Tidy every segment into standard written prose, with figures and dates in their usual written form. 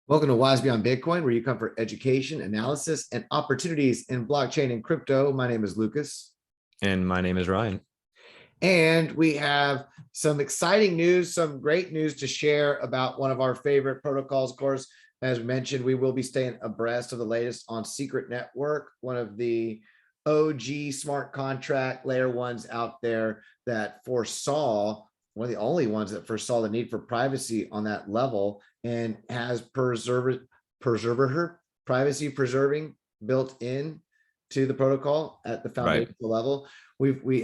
Welcome to Wise Beyond Bitcoin, where you come for education, analysis, and opportunities in blockchain and crypto. My name is Lucas. And my name is Ryan. And we have some exciting news, some great news to share about one of our favorite protocols. Of course, as mentioned, we will be staying abreast of the latest on Secret Network, one of the OG smart contract layer ones out there that foresaw, one of the only ones that foresaw the need for privacy on that level and has privacy preserving built in to the protocol at the foundational level. Here we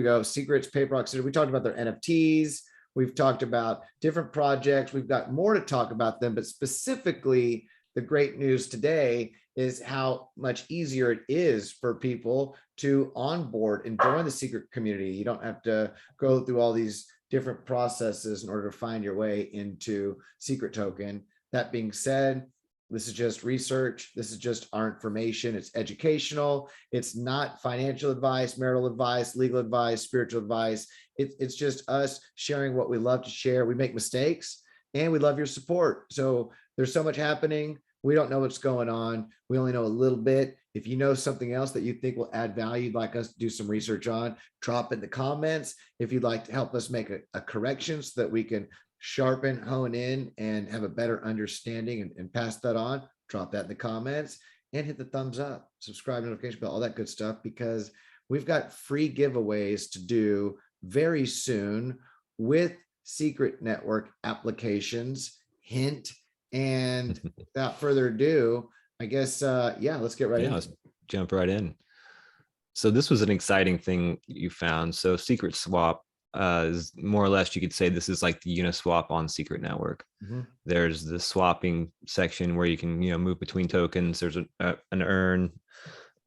go. Secrets, Paper City. We talked about their NFTs. We've talked about different projects. We've got more to talk about them, but specifically the great news today is how much easier it is for people to onboard and join the secret community. You don't have to go through all these different processes in order to find your way into Secret Token. That being said, this is just research. This is just our information. It's educational. It's not financial advice, marital advice, legal advice, spiritual advice. It's just us sharing what we love to share. We make mistakes and we love your support. So there's so much happening. We don't know what's going on. We only know a little bit. If you know something else that you think will add value, you'd like us to do some research on, drop it in the comments. If you'd like to help us make a correction so that we can sharpen, hone in, and have a better understanding and pass that on, drop that in the comments and hit the thumbs up, subscribe, notification bell, all that good stuff, because we've got free giveaways to do very soon with Secret Network applications. Hint. And without further ado, I guess, let's get right in. Let's jump right in. So this was an exciting thing you found. So Secret Swap is more or less, you could say this is like the Uniswap on Secret Network. There's the swapping section where you can, move between tokens. There's an earn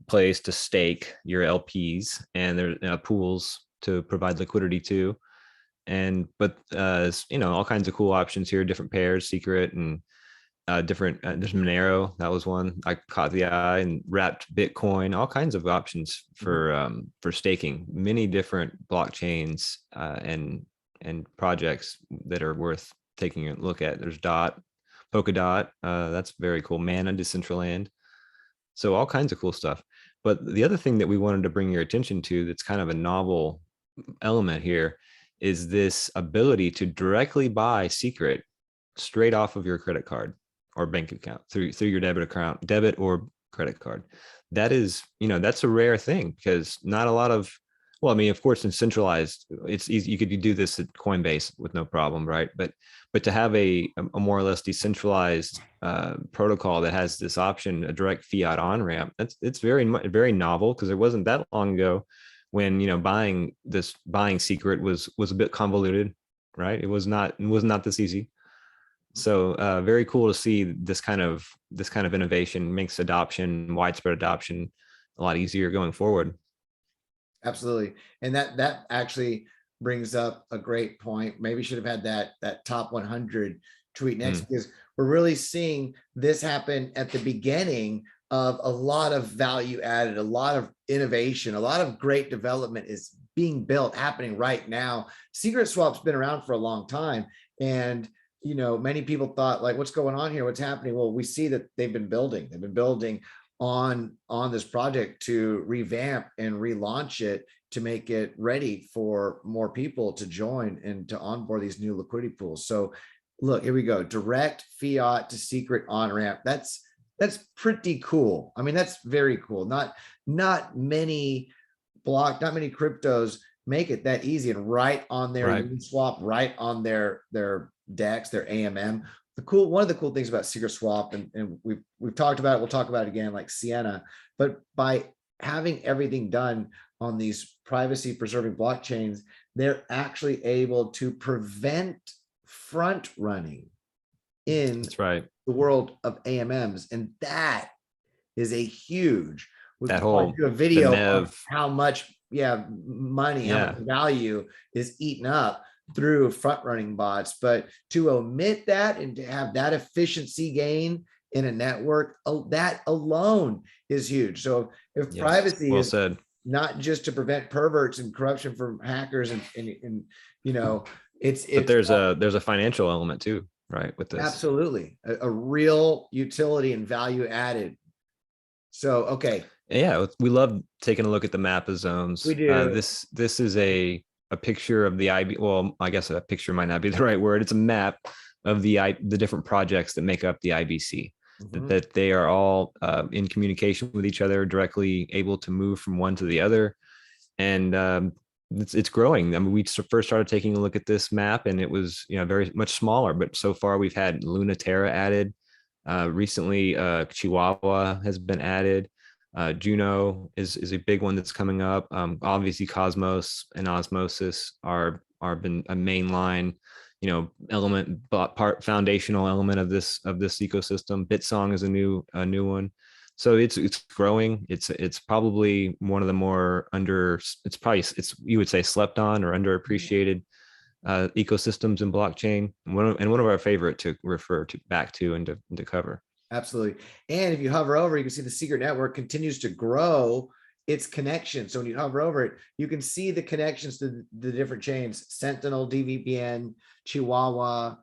place to stake your LPs, and there's pools to provide liquidity to. But all kinds of cool options here, different pairs, secret and different. There's Monero, that was one I caught the eye, and wrapped Bitcoin, all kinds of options for staking. Many different blockchains and projects that are worth taking a look at. There's Polkadot, that's very cool. Mana, Decentraland, so all kinds of cool stuff. But the other thing that we wanted to bring your attention to, that's kind of a novel element here, is this ability to directly buy Secret straight off of your credit card or bank account through your debit or credit card. That is, that's a rare thing, because not a lot of, of course, in centralized, it's easy. You could do this at Coinbase with no problem, right? But to have a more or less decentralized protocol that has this option, a direct fiat on ramp, it's very, very novel, because it wasn't that long ago when buying Secret was a bit convoluted, right? It was not this easy. So very cool to see this kind of innovation. Makes widespread adoption a lot easier going forward. Absolutely. And that actually brings up a great point. Maybe should have had that top 100 tweet next, because we're really seeing this happen at the beginning of a lot of value added, a lot of innovation, a lot of great development is being built, happening right now. Secret Swap's been around for a long time, and many people thought, like, what's going on here? What's happening? Well, we see that they've been building on this project to revamp and relaunch it, to make it ready for more people to join and to onboard these new liquidity pools. So look, here we go. Direct fiat to Secret on ramp. That's pretty cool. I mean, that's very cool. Not many cryptos make it that easy, and right on their Swap, right on their DEX, their AMM. One of the cool things about Secret Swap, and we've talked about it, we'll talk about it again, like Sienna, but by having everything done on these privacy preserving blockchains, they're actually able to prevent front running in the world of AMMs. And that is a huge, that whole do a video of how much money, how much value is eaten up through front running bots. But to omit that and to have that efficiency gain in a network, that alone is huge. So if privacy is not just to prevent perverts and corruption from hackers, and but there's a financial element too. right? With this. Absolutely. A real utility and value added. So, okay. Yeah, we love taking a look at the map of zones. We do. This is a picture of the IB. Well, I guess a picture might not be the right word. It's a map of the different projects that make up the IBC. That they are all in communication with each other, directly able to move from one to the other, and it's growing. I mean, we first started taking a look at this map, and it was very much smaller. But so far, we've had Lunaterra added. Recently, HUAHUA has been added. Juno is a big one that's coming up. Obviously, Cosmos and Osmosis are been a mainline, element, part foundational element of this ecosystem. Bitsong is a new one. So it's growing. It's probably one of the more you would say slept on or underappreciated ecosystems in blockchain, and one of our favorite to refer to back to and to cover. Absolutely. And if you hover over, you can see the secret network continues to grow its connections. So when you hover over it, you can see the connections to the different chains: Sentinel, DVPN, Chihuahua,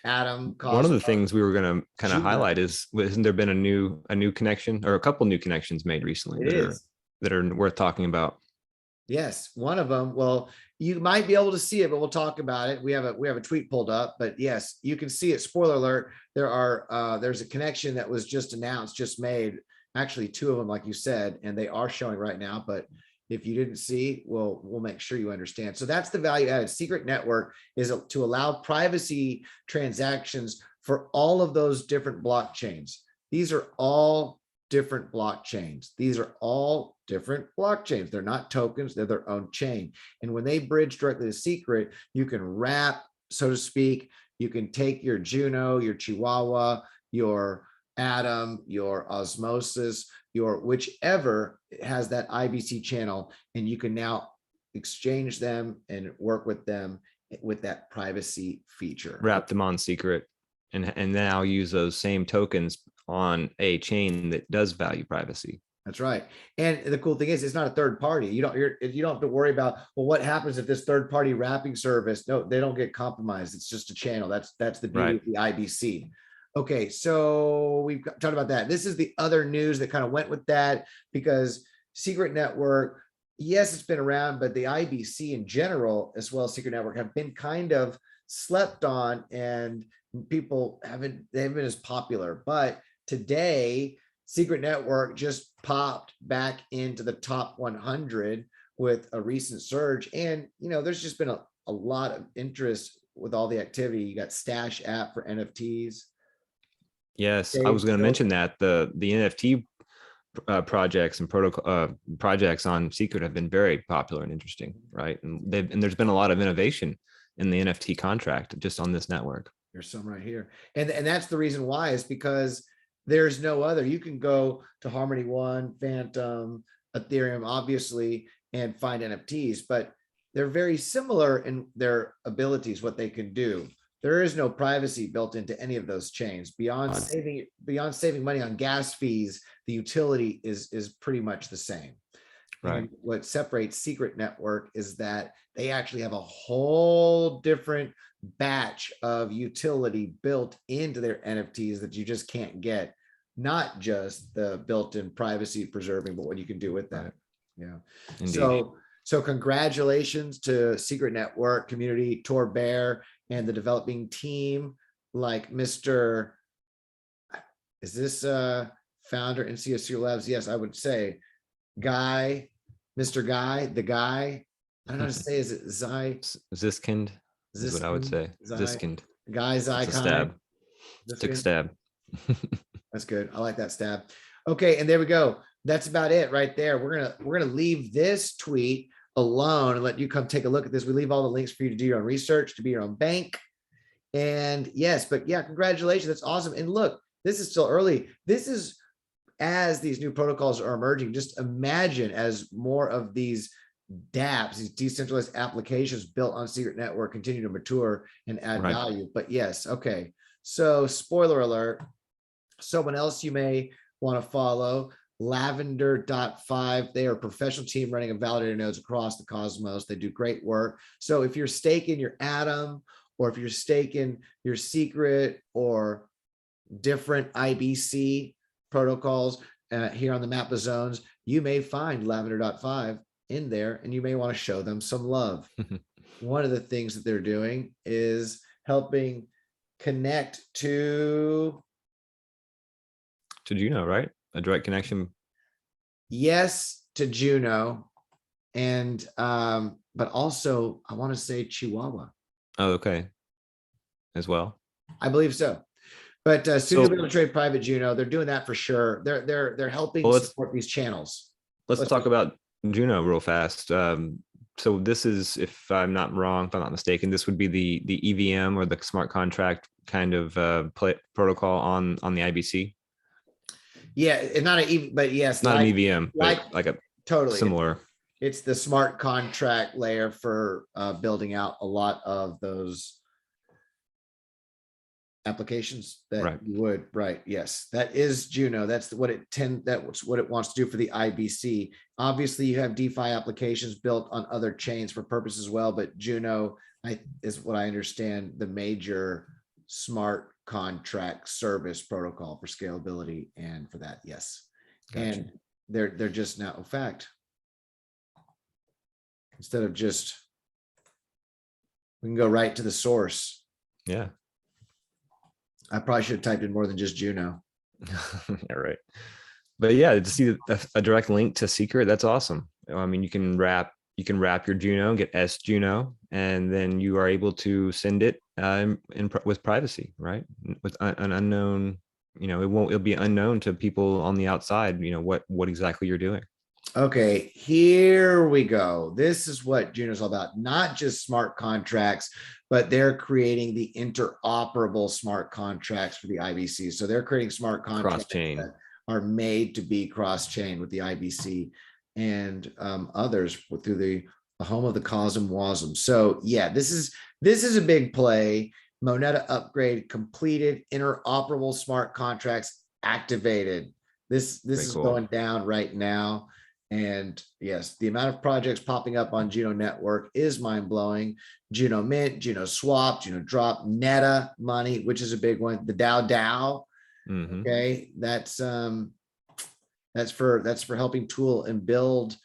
Atom. Cosmos, one of the things we were going to kind of Juno. highlight hasn't there been a new connection, or a couple new connections made recently that are worth talking about? Yes, one of them. Well, you might be able to see it, but we'll talk about it. We have a tweet pulled up, but yes, you can see it. Spoiler alert: there's a connection that was just announced, just made. Actually, two of them, like you said, and they are showing right now. But if you didn't see, we'll make sure you understand. So that's the value added. Secret network is to allow privacy transactions for all of those different blockchains. These are all different blockchains. These are all different blockchains. They're not tokens, they're their own chain. And when they bridge directly to secret, you can wrap, so to speak, you can take your Juno, your Chihuahua, your Atom, your Osmosis, your whichever has that IBC channel, and you can now exchange them and work with them with that privacy feature. Wrap them on secret, and now use those same tokens on a chain that does value privacy. That's right. And the cool thing is, it's not a third party. You don't have to worry about, well, what happens if this third party wrapping service? No, they don't get compromised. It's just a channel. That's the beauty of the IBC. Okay, so we've talked about that. This is the other news that kind of went with that, because Secret Network, yes, it's been around, but the IBC in general, as well as Secret Network, have been kind of slept on, and people they haven't been as popular. But today, Secret Network just popped back into the top 100 with a recent surge. And, there's just been a lot of interest with all the activity. You got Stash app for NFTs. Yes, I was going to mention that the NFT projects and protocol projects on Secret have been very popular and interesting, right? And there's been a lot of innovation in the NFT contract just on this network. There's some right here, and that's the reason why, is because there's no other. You can go to Harmony One, Phantom, Ethereum, obviously, and find NFTs, but they're very similar in their abilities, what they can do. There is no privacy built into any of those chains. Beyond saving money on gas fees, the utility is pretty much the same. Right. And what separates Secret Network is that they actually have a whole different batch of utility built into their NFTs that you just can't get. Not just the built-in privacy preserving, but what you can do with that. Yeah. Indeed. So congratulations to Secret Network community, Tor Bear, and the developing team, like Mr. Is this founder and CSU Labs? Yes, I would say Guy, Mr. Guy, the guy. I don't know how to say. Is it Ziskind? Is what I would say. Ziskind. Guy Zykai. Stab. Took a stab. That's good. I like that stab. Okay, and there we go. That's about it right there. We're gonna leave this tweet alone and let you come take a look at this. We leave all the links for you to do your own research, to be your own bank. And yes, but yeah, congratulations. That's awesome. And look, this is still early. This is as these new protocols are emerging. Just imagine as more of these Dapps, these decentralized applications built on Secret Network, continue to mature and add value. But yes, okay. So spoiler alert, someone else you may want to follow, Lavender.Five. They are a professional team running a validator nodes across the cosmos. They do great work. So if you're staking your Atom or if you're staking your secret or different IBC protocols here on the map of zones, you may find Lavender.Five in there, and you may want to show them some love. One of the things that they're doing is helping connect to Juno, right? A direct connection. Yes, to Juno, and but also I want to say Chihuahua. Oh, okay. As well. I believe so. But soon to be able to trade private Juno, they're doing that for sure. They're helping support these channels. Let's talk about Juno real fast. So this is, if I'm not wrong, if I'm not mistaken, this would be the EVM or the smart contract kind of protocol on the IBC. Yeah, it's not an but yes, not an EVM, but like a totally similar. It's the smart contract layer for building out a lot of those applications that you would, right? Yes, that is Juno. That's what that's what it wants to do for the IBC. Obviously, you have DeFi applications built on other chains for purpose as well, but Juno is what I understand the major smart contract service protocol for scalability and for that. Yes, gotcha. And they're just now, in fact, instead of just, we can go right to the source. Yeah. I probably should have typed in more than just Juno. Yeah, right. But yeah, to see a direct link to secret, that's awesome. I mean, you can wrap your Juno, get S Juno, and then you are able to send it with privacy, right? With an unknown, it'll be unknown to people on the outside, what exactly you're doing. Okay, here we go. This is what Juno's all about, not just smart contracts, but they're creating the interoperable smart contracts for the IBC. So they're creating smart contracts that are made to be cross-chain with the IBC and others through the home of the COSM WASM. So yeah, this is a big play. Moneta upgrade completed, interoperable smart contracts activated. This is cool. Going down right now. And yes, the amount of projects popping up on Juno network is mind-blowing. Juno Mint, Juno Swap, Juno Drop, Neta money, which is a big one. The DAO. Mm-hmm. Okay, that's for helping tool and build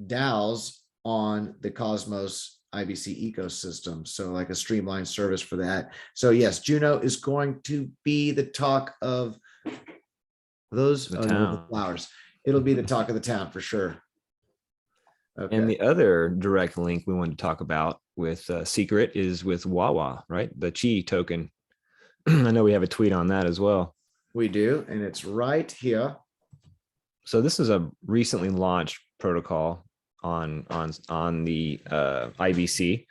DAOs on the Cosmos IBC ecosystem. So like a streamlined service for that. So yes, Juno is going to be the talk of those the flowers. It'll be the talk of the town for sure. Okay. And the other direct link we wanted to talk about with Secret is with HUAHUA, right? The Chi token. I know we have a tweet on that as well. We do, and it's right here. So this is a recently launched protocol on the IBC,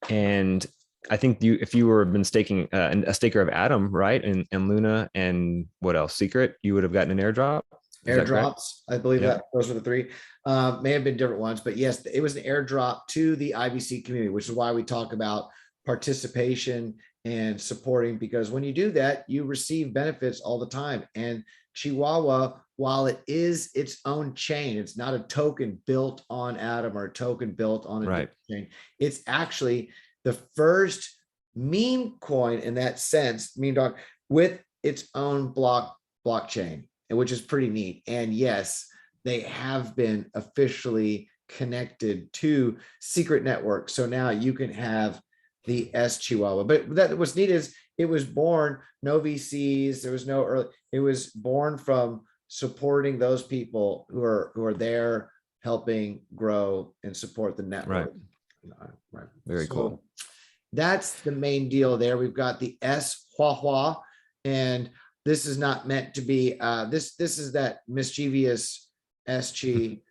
and I think if you were been staking a staker of Atom, right, and Luna, and what else, Secret, you would have gotten an airdrop. Airdrops, I believe that those were the three. May have been different ones, but yes, it was an airdrop to the IBC community, which is why we talk about participation and supporting, because when you do that, you receive benefits all the time. And Chihuahua, while it is its own chain, it's not a token built on Atom or a token built on a chain. It's actually the first meme coin in that sense, meme dog, with its own blockchain, which is pretty neat. And yes, they have been officially connected to Secret Network. So now you can have the Chihuahua. But what's neat is it was born, no VCs, there was no early, it was born from supporting those people who are there helping grow and support the network. Right. Very cool. That's the main deal there. We've got the HUAHUA, and this is not meant to be this is that mischievous SG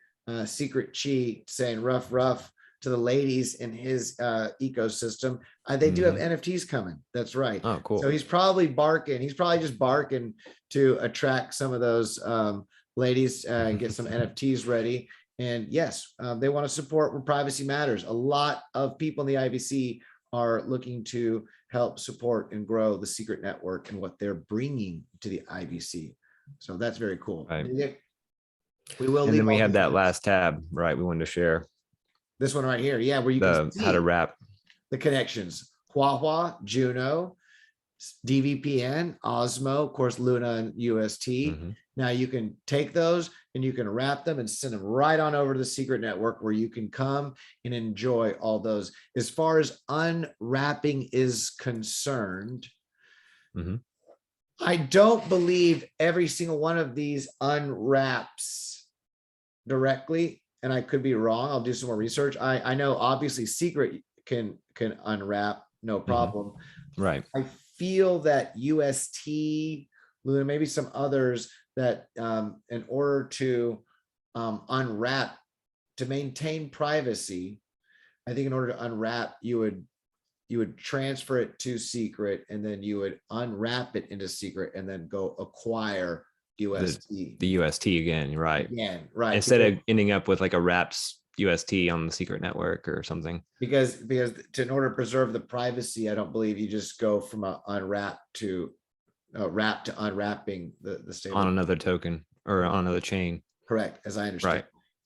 secret chi saying rough to the ladies in his ecosystem. They do have NFTs coming. That's right. Oh, cool. So he's probably just barking to attract some of those ladies and get some NFTs ready. And yes, they want to support where privacy matters. A lot of people in the IBC are looking to help support and grow the Secret Network and what they're bringing to the IBC. So that's very cool. Right. We will. And then we have that last tab, right? We wanted to share this one right here. Yeah, where you can see how to wrap the connections. HUAHUA, Juno, DVPN, Osmo, of course, Luna and UST. Now you can take those and you can wrap them and send them right on over to the secret network where you can come and enjoy all those. As far as unwrapping is concerned, I don't believe every single one of these unwraps directly, and I could be wrong. I'll do some more research. I know obviously secret can unwrap, no problem. Right. I feel that UST, Luna, maybe some others that in order to unwrap, to maintain privacy, I think in order to unwrap, you would transfer it to secret, and then you would unwrap it into secret and then go acquire UST. The UST again, right. Again, right. Instead of ending up with like a wraps UST on the secret network or something. Because in order to preserve the privacy, I don't believe you just go from a unwrap to wrap to unwrapping the stable on another token or on another chain. Correct, as I understand. Right.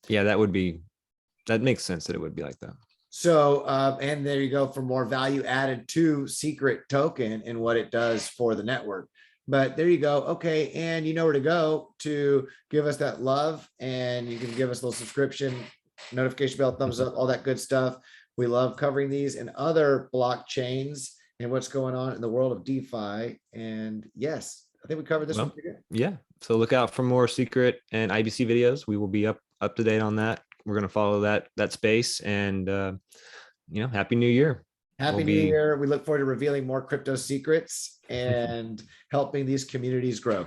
Yeah, that makes sense that it would be like that. So, and there you go for more value added to secret token and what it does for the network. But there you go. Okay. And you know where to go to give us that love, and you can give us a little subscription, notification bell, thumbs up, all that good stuff. We love covering these and other blockchains and what's going on in the world of DeFi. And yes, I think we covered this one pretty good. Yeah. So look out for more secret and IBC videos. We will be up to date on that. We're going to follow that space, and Happy New Year. Happy New Year. We look forward to revealing more crypto secrets and helping these communities grow.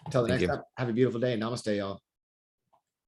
Until the next time, have a beautiful day. Namaste, y'all.